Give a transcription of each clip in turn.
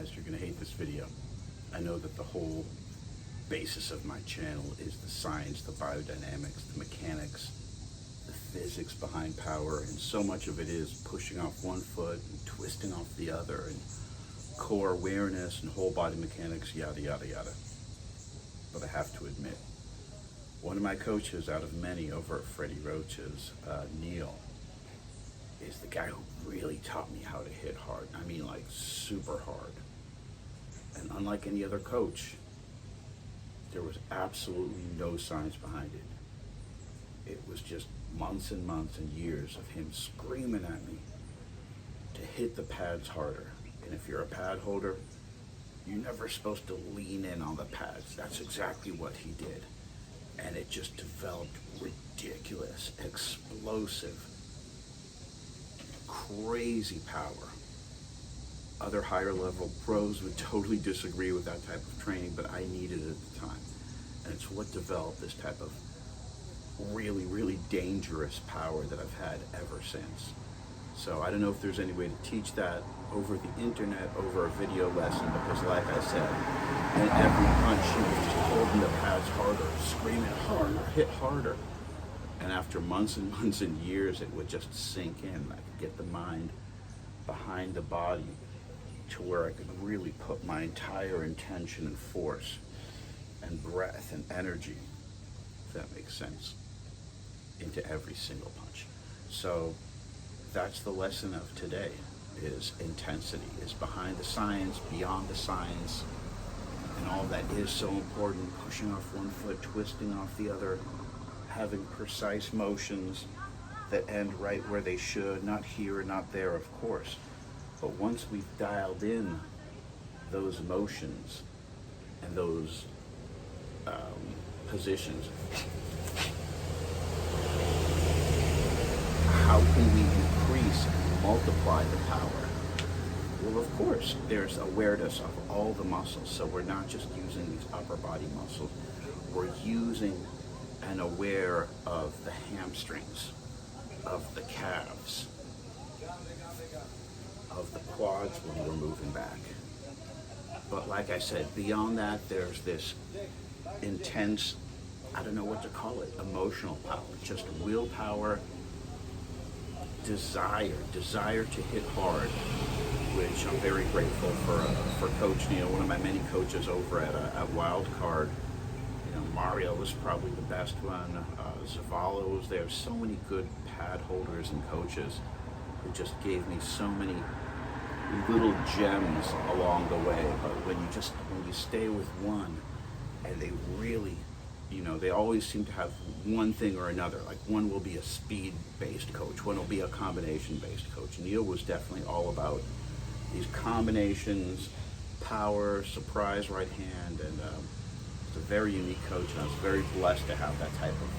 guys, you're going to hate this video. I know that the whole basis of my channel is the science, the biodynamics, the mechanics, the physics behind power, and so much of it is pushing off one foot and twisting off the other, and core awareness and whole body mechanics, yada, yada, yada. But I have to admit, one of my coaches out of many over at Freddie Roach's, Neil, is the guy who really taught me how to hit hard. I mean, like super hard. And unlike any other coach, there was absolutely no science behind it. It was just months and months and years of him screaming at me to hit the pads harder. And if you're a pad holder, you're never supposed to lean in on the pads. That's exactly what he did. And it just developed ridiculous, explosive, crazy power. Other higher level pros would totally disagree with that type of training, but I needed it at the time. And it's what developed this type of really, really dangerous power that I've had ever since. So I don't know if there's any way to teach that over the internet, over a video lesson, because like I said, in every punch she was just holding the pads harder, screaming harder, hit harder. And after months and months and years, it would just sink in. I could get the mind behind the body to where I could really put my entire intention and force and breath and energy, if that makes sense, into every single punch. So that's the lesson of today, is intensity, is behind the science, beyond the science, and all that is so important, pushing off one foot, twisting off the other, having precise motions that end right where they should, not here, not there, of course. But once we've dialed in those motions and those positions, how can we increase and multiply the power? Well, of course, there's awareness of all the muscles. So we're not just using these upper body muscles. We're using and aware of the hamstrings, of the calves, of the quads when we're moving back. But like I said, beyond that, there's this intense, I don't know what to call it, emotional power, just willpower, desire to hit hard, which I'm very grateful for Coach Neil, one of my many coaches over at Wildcard. You know, Mario was probably the best one. Zavala was there. So many good pad holders and coaches who just gave me so many little gems along the way. But when you stay with one, and they really, you know, they always seem to have one thing or another. Like one will be a speed-based coach, one will be a combination-based coach. Neil was definitely all about these combinations, power, surprise right hand, and it's a very unique coach, and I was very blessed to have that type of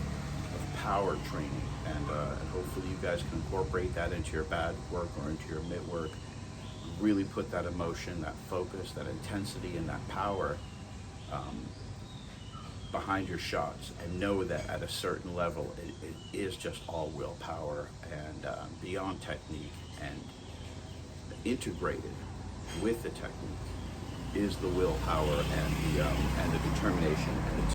power training. And hopefully you guys can incorporate that into your bad work or into your mid work. Really put that emotion, that focus, that intensity, and that power behind your shots, and know that at a certain level it is just all willpower and beyond technique, and integrated with the technique is the willpower and the determination and